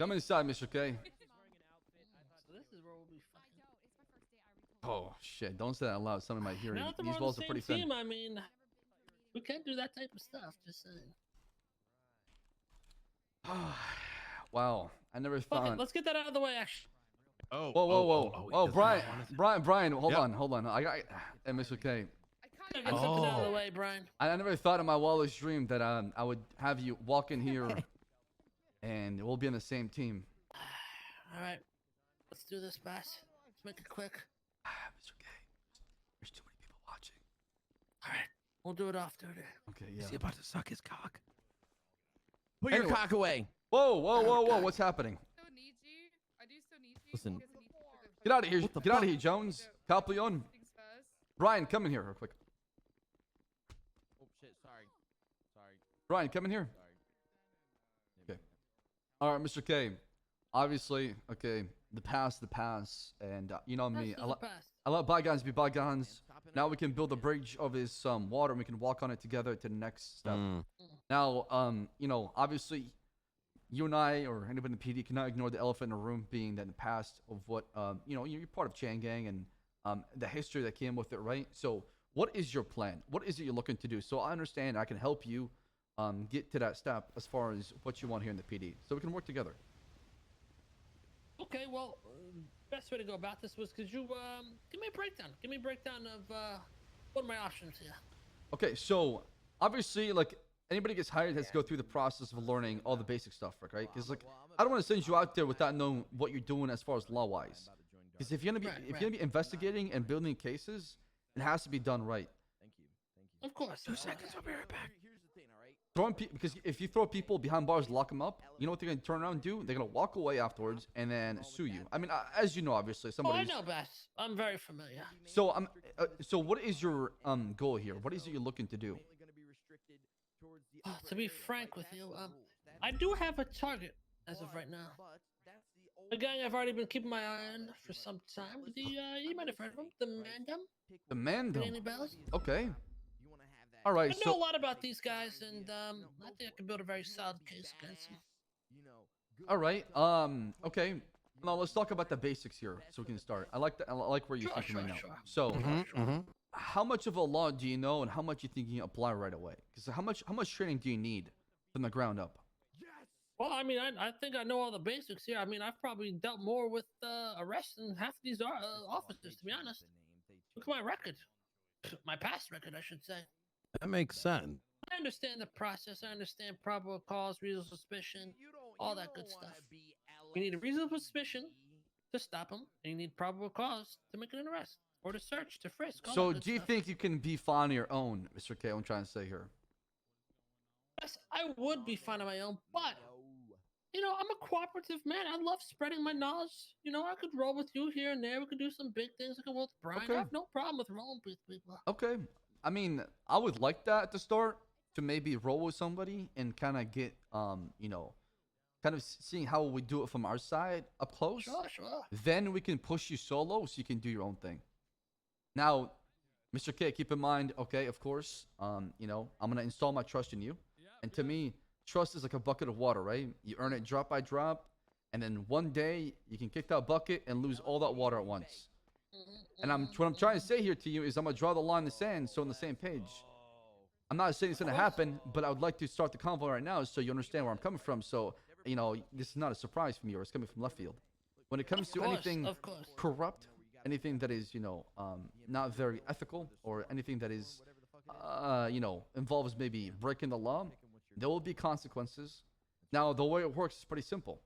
Come inside, Mr. K. So this is where we'll be fucking. Oh shit! Don't say that out loud. Someone might hear you. Now that we're These on walls the are same pretty thin. team, I mean, we can't do that type of stuff. Just saying. Wow, I never Fuck it, thought. let's get that out of the way. Actually, Whoa, whoa, whoa! he Oh, doesn't Brian, want us- Brian, hold Yep. on, hold on. I got, hey, Mr. K. get something out of the way, Brian. I never thought in my wildest dream that I would have you walk in here, and we'll be on the same team. All right, let's do this, Baas. Let's make it quick. Mr. K, there's too many people watching. All right, we'll do it off duty. Okay, Is he yeah. about to suck his cock? Put Anyway. your cock away. Whoa, whoa, whoa, whoa! What's happening? Still need you. I do still need you. Listen. because I need you for the Get out of here! What the Get out of fuck? here, Jones. Caplion. things first. Brian, come in here real quick. Oh shit! Sorry. Brian, come in here. Okay. All right, Mr. K. Obviously, okay, the past, and you know me. That's the past. I let bygones be bygones. Now we can build a bridge of this water, and we can walk on it together to the next step. Now, you know, obviously, you and I, or anybody in the PD, cannot ignore the elephant in the room, being that in the past of what, you know, you're part of Chan Gang and the history that came with it, right? So, what is your plan? What is it you're looking to do? So I understand I can help you get to that step as far as what you want here in the PD, so we can work together. Okay, well, best way to go about this was could you give me a breakdown. Give me a breakdown of what are my options here. Okay, so obviously, like anybody gets hired has to go through the process of learning all the basic stuff, right? Because like I don't want to send you out there without knowing what you're doing as far as law-wise. Because if you're gonna be Right, if right. you're gonna be investigating and building cases, it has to be done right. Of course. 2 seconds. I'll be right back. Throwing because if you throw people behind bars, lock them up, you know what they're gonna turn around and do? They're gonna walk away afterwards and then sue you. I mean, as you know, obviously, Oh, I somebody's. know, Bass. I'm very familiar. So so what is your goal here? What is it you're looking to do? To be frank with you, I do have a target as of right now. A gang I've already been keeping my eye on for some time. You might have heard of him, the Mandem. The Ring Mandem. any bells? Okay. All right. I know a So lot about these guys, and I think I can build a very solid case against them. all right. Okay. Now let's talk about the basics here, so we can start. I like I like where you're Sure, thinking right now. sure. So, Mm-hmm. how much of a law do you know, and how much you think you can apply right away? Because how much training do you need from the ground up? Well, I mean, I think I know all the basics here. I mean, I've probably dealt more with arrests than half of these officers, to be honest. Look at my record. My past record, I should say. That makes sense. I understand the process. I understand probable cause, reasonable suspicion, all that good stuff. You need a reasonable suspicion to stop them, and you need probable cause to make an arrest, or to search, to frisk. all So, that good do you stuff. think you can be fine on your own, Mr. K? I'm trying to say here. Yes, I would be fine on my own, but you know, I'm a cooperative man. I love spreading my knowledge. You know, I could roll with you here and there. We could do some big things. I could roll with Brian. Okay. I have no problem with rolling with people. Okay. I mean, I would like that to start, to maybe roll with somebody and kind of get, you know, kind of seeing how we do it from our side up close. Sure, sure. Then we can push you solo so you can do your own thing. Now, Mr. K, keep in mind, okay, of course, you know, I'm gonna install my trust in you. And to me, trust is like a bucket of water, right? You earn it drop by drop, and then one day you can kick that bucket and lose all that water at once. And what I'm trying to say here to you is I'm gonna draw the line in the sand so on the same page. I'm not saying it's gonna happen, but I would like to start the convo right now so you understand where I'm coming from. So you know this is not a surprise from you, or it's coming from left field. When it comes to anything Of course. corrupt, anything that is, you know, not very ethical, or anything that is, you know, involves maybe breaking the law, there will be consequences. Now, the way it works is pretty simple.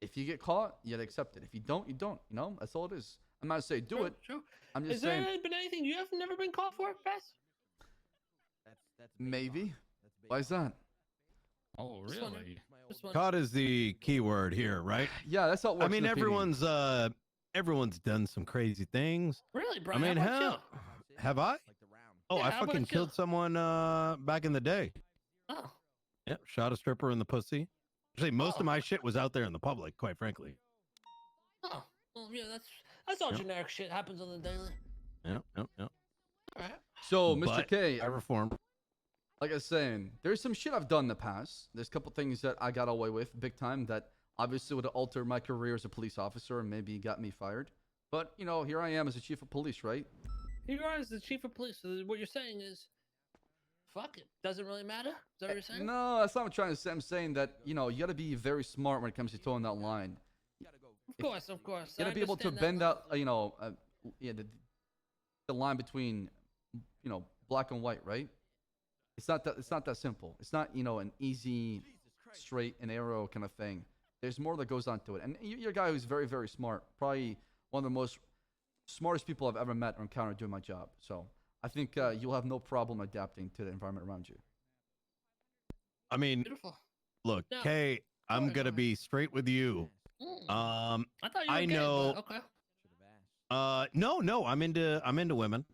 If you get caught, you gotta accept it. If you don't, you don't. You know, that's all it is. I'm not saying do Sure, it. Sure. I'm just Is there saying been anything you have never been caught for, Bass? maybe. Why is that? Oh, Just wondering. really? Just one. Caught is the key word here, right? Yeah, that's how it works. I mean, in the PD. everyone's done some crazy things. Really, I Brian? mean, how about hell, have I? Oh, Yeah, I how about fucking you? killed someone back in the day. you? Oh, Yep, shot a stripper in the pussy. Actually, most of my shit was out there in the public, quite frankly. oh. Well, yeah, that's all Yep. generic shit. Happens on the daily. Yep. All right. So, Mr. But K, I reformed. like I was saying, there's some shit I've done in the past. There's a couple things that I got away with big time that Obviously, would have altered my career as a police officer and maybe got me fired. But you know, here I am as a chief of police, right? You are as the chief of police. So what you're saying is, fuck it. Doesn't really matter. Is that what you're saying? No, that's not what I'm trying to say. I'm saying that you know you got to be very smart when it comes to towing that line. Of course, of course. You got to be able to bend out, you know, yeah, the line between, you know, black and white, right? It's not that simple. It's not, you know, an easy, straight and arrow kind of thing. There's more that goes on to it. And you're a guy who's very, very smart. Probably one of the most smartest people I've ever met or encountered doing my job. So I think you'll have no problem adapting to the environment around you. I mean, Beautiful. look, No. Kay, I'm ahead, gonna go ahead. be straight with you. I Um, thought you were I gay, know- but okay. no, I'm into women.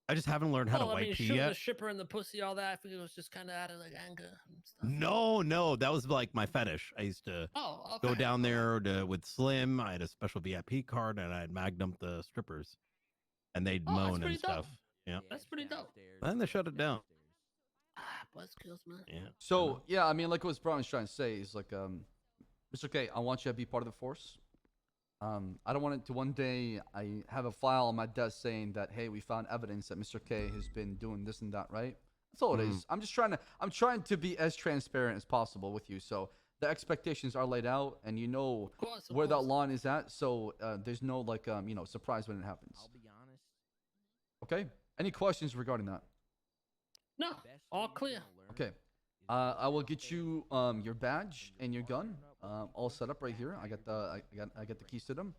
I just haven't learned how to I wipe mean, pee shooting yet. the shipper in the pussy, all that. I think it was just kind of out of like anger and stuff. No, that was like my fetish. I used to Oh, okay. go down there with Slim. I had a special VIP card, and I'd magnum the strippers, and they'd Oh, that's moan pretty and stuff. dope. Yeah. That's pretty dope. Then they shut it down. Buzzkills, man. Yeah. So yeah, I mean, like what Brown's trying to say is like, Mr. K, I want you to be part of the force. I don't want it to one day I have a file on my desk saying that, hey, we found evidence that Mr. K has been doing this and that, right? That's all it is. I'm trying to be as transparent as possible with you. So the expectations are laid out and you know Of course, of where that course. line is at. So there's no like, you know, surprise when it happens. I'll be honest. Okay. Any questions regarding that? No, all clear. Okay. I will get you your badge and your gun all set up right here. I got the keys to them.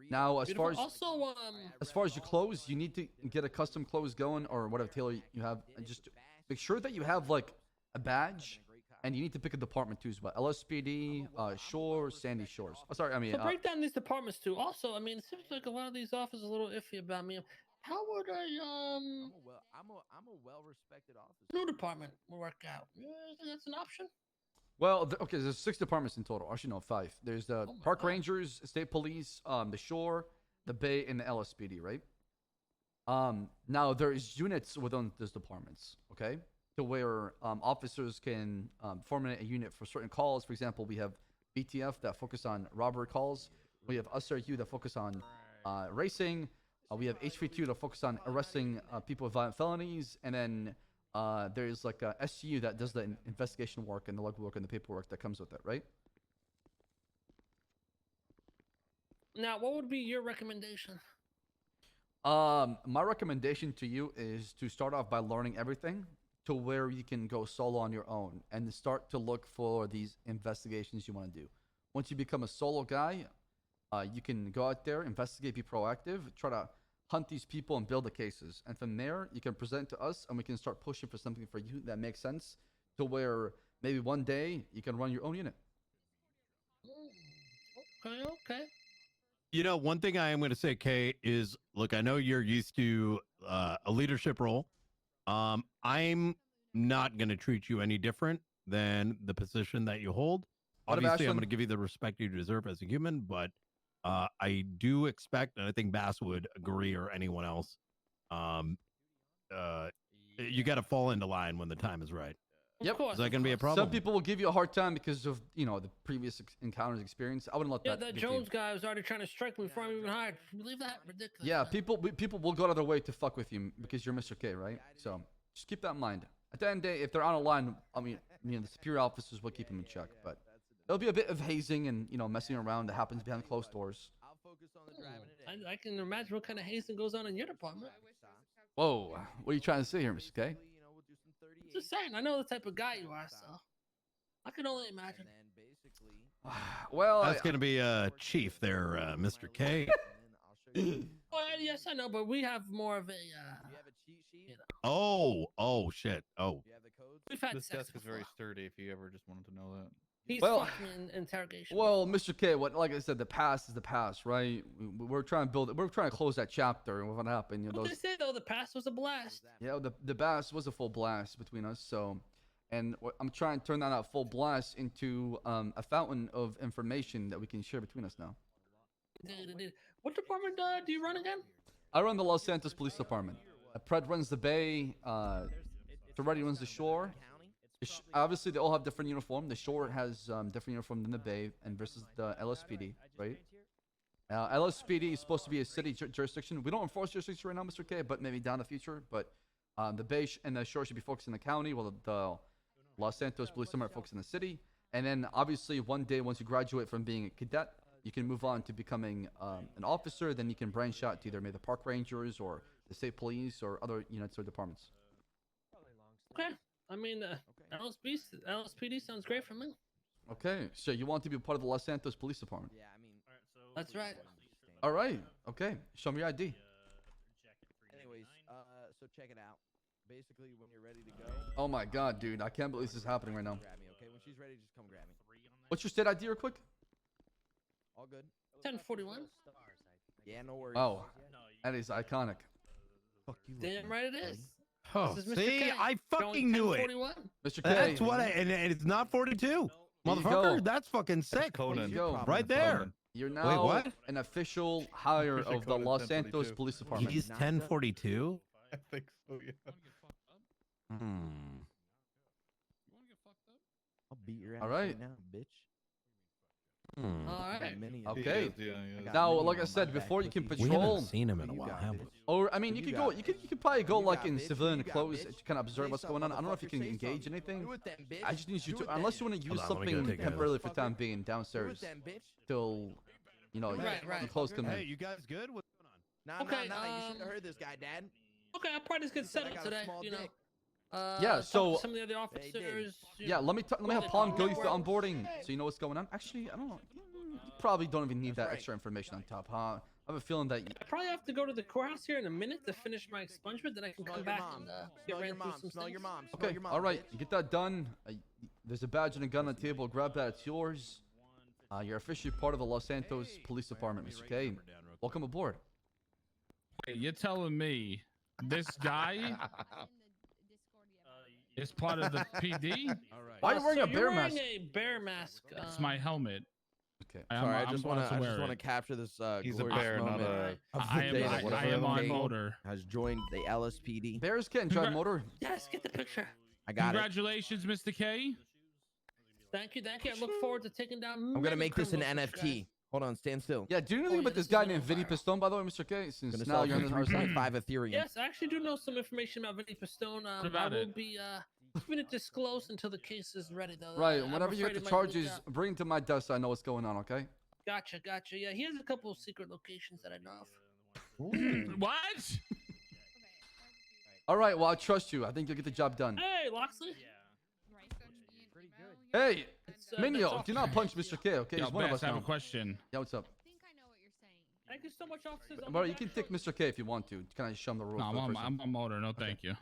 Now, as Beautiful. far as Also, your clothes, you need to get a custom clothes going or whatever tailor you have. And just make sure that you have like a badge, and you need to pick a department too as well. LSPD, Shores, Sandy Shores. Oh, sorry, I mean so break down these departments too. Also, I mean, it seems like a lot of these officers are a little iffy about me. How would I'm a well-respected officer. new department work out? You think that's an option? well, okay. There's 6 departments in total. Actually, no, 5. There's the my Park God. Rangers, State Police, the Shore, the Bay, and the LSPD. Right. Now there is units within those departments. Okay. To where officers can formulate a unit for certain calls. For example, we have BTF that focus on robbery calls. We have SRU that focus on racing. We have HV2 that focus on arresting people with violent felonies. And then there's like a SCU that does the investigation work and the legwork and the paperwork that comes with it, right? Now, what would be your recommendation? My recommendation to you is to start off by learning everything to where you can go solo on your own and start to look for these investigations you want to do. Once you become a solo guy, you can go out there, investigate, be proactive, try to hunt these people and build the cases. And from there, you can present to us and we can start pushing for something for you that makes sense to where maybe one day you can run your own unit. Okay. You know, one thing I am going to say, Kay, is look, I know you're used to a leadership role. I'm not going to treat you any different than the position that you hold. What if Obviously, I'm Ashland- going to give you the respect you deserve as a human, but I do expect, and I think Bass would agree or anyone else, you got to fall into line when the time is right. Of Yep. course, Is that of going to be a course. problem? Some people will give you a hard time because of, you know, the previous encounters experience. I wouldn't let Yeah, that that get to you. Jones guy was already trying to strike me before I'm even hired. Can you believe that? Ridiculous. Yeah, man. people will go out of their way to fuck with you because you're Mr. K, right? So just keep that in mind. At the end of the day, if they're on a line, I mean, you know, the superior officers will keep them in check. But there'll be a bit of hazing and, you know, messing around that happens behind closed doors. I'll focus on the driving it. I can imagine what kind of hazing goes on in your department. Whoa, what are you trying to say here, Mr. K? You know, we'll do some 38. Just saying, I know the type of guy you are, so I can only imagine. And then basically, Well, That's going to be Chief there, Mr. K. and then I'll show you. Well, yes, I know, but we have more of a. You have a cheat sheet? You know. Oh, shit. Oh, You have the codes? We've had This sex desk is very before. sturdy if you ever just wanted to know that. He's Well- fucked me in interrogation. well, Mr. K, like I said, the past is the past, right? We're trying to build it. We're trying to close that chapter, and what happened? You know, What those they say though, the past was a blast. Yeah, the Baas was a full blast between us. So, and I'm trying to turn that full blast into a fountain of information that we can share between us now. Indeed. What department do you run again? I run the Los Santos Police Department. Pred runs the Bay. Ferretti runs the Shore. Obviously, they all have different uniform. The shore has different uniform than the Bay and versus the LSPD, right? LSPD is supposed to be a city jurisdiction. We don't enforce jurisdiction right now, Mr. K, but maybe down the future. But the Bay and the shore should be focused in the county, while the Los Santos Police Department focus in the city. And then, obviously, one day once you graduate from being a cadet, you can move on to becoming an officer. Then you can branch out to either maybe the park rangers or the state police or other units or departments. Okay. I mean, LSPD sounds great for me. Okay, so you want to be part of the Los Santos Police Department? Yeah, I mean. That's right. All right. Okay. Show me your ID. Anyways, so check it out. Basically, when you're ready to go. Oh my God, dude! I can't believe this is happening right now. Grab me, okay? When she's ready, just come grab me. What's your state ID, real quick? All good. 1041. Yeah, no worries. Wow, that is iconic. Fuck you. Damn right it is. Oh, This is Mr. see, K, I going fucking knew it. 1041. Mr. K. That's what and it's not 42. There you Motherfucker, go. that's fucking sick. Conan. Yo, Right there. Conan. You're now what? an official hire Pretty sure of the Conan's Los 1042. Santos Police Department. He's 1042. I think so, yeah. I'll beat your ass All right. right now, bitch. All I got right. many of them. Okay. Yeah, I got Now, many like I on said, my back, before you can pussy. We patrol, haven't seen him in a You while, got have it. we? or I mean, you You could got go. it. You could probably go You like got in bitch. civilian You got clothes bitch. to kind of observe Say what's something, going on. I don't know if you can motherfucker, say engage something. anything. Do it then, bitch. I just need you Do to, it then. unless you want to use Hold on, let me go something take care of temporarily this. for time being Do it downstairs then, bitch. till, you know, Right. the clothes come Hey, in. you guys good? What's going on? Nah, Okay, nah. You should have heard this guy, Dad. Okay, I'll probably just get He said I settled got a today. small You know. dick. Yeah, talk to so- some of the other Yeah, he did. officers. Yeah, let me Well, have Pawn go you through the well- onboarding so you know what's going on. Actually, I don't know. You probably don't even need That's that right. extra information on top, huh? I have a feeling that. I probably have to go to the courthouse here in a minute to finish my expungement. Then I can Smell come your back mom. and Smell get your ran through mom. some Smell your things. mom. Smell Okay, your mom. all right, bitch. get that done. There's a badge and a gun on the table. Grab that. It's yours. You're officially part of the Los Santos Police Department, Mr. K. Welcome aboard. Wait, you're telling me this guy is part of the PD? Why are you wearing So a bear you're mask? wearing a bear mask. It's my helmet. Okay. Sorry, I I'm just allowed want to to wear it. capture this He's a glorious bear, not moment a. of I the am, day that I, whatever I am the on name motor. has joined the LSPD. Bears can't drive motor. Yes, get the picture. I got it. Congratulations, Mr. K. Thank you. I look forward to taking down. I'm gonna make this an NFT. Hold on, stand still. Yeah, do you know Oh, anything yeah, about this this guy is named going Vinny viral. Pistone, by the way, Mr. K? Since Gonna now sell you're for on our side. 3.5 Ethereum. Yes, I actually do know some information about Vinny Pistone. I about will it? be keeping it disclosed until the case is ready, though. Right, I'm whenever you afraid get the it might leak charges, out. bring it to my desk so I know what's going on, okay? Gotcha. Yeah, he has a couple of secret locations that I know of. What? All right, well, I trust you. I think you'll get the job done. Hey, Loxley. Pretty good. Hey, It's, Minio, that's do not officer. punch Mr. K, okay? Yo, He's one of Bass, us I have now. a question. Yeah, what's up? Thank you so much, officers. I'll be Bro, you back can take shortly. Mr. K if you want to. Can I show him the rules? No, for the I'm first time? on motor. No, thank you.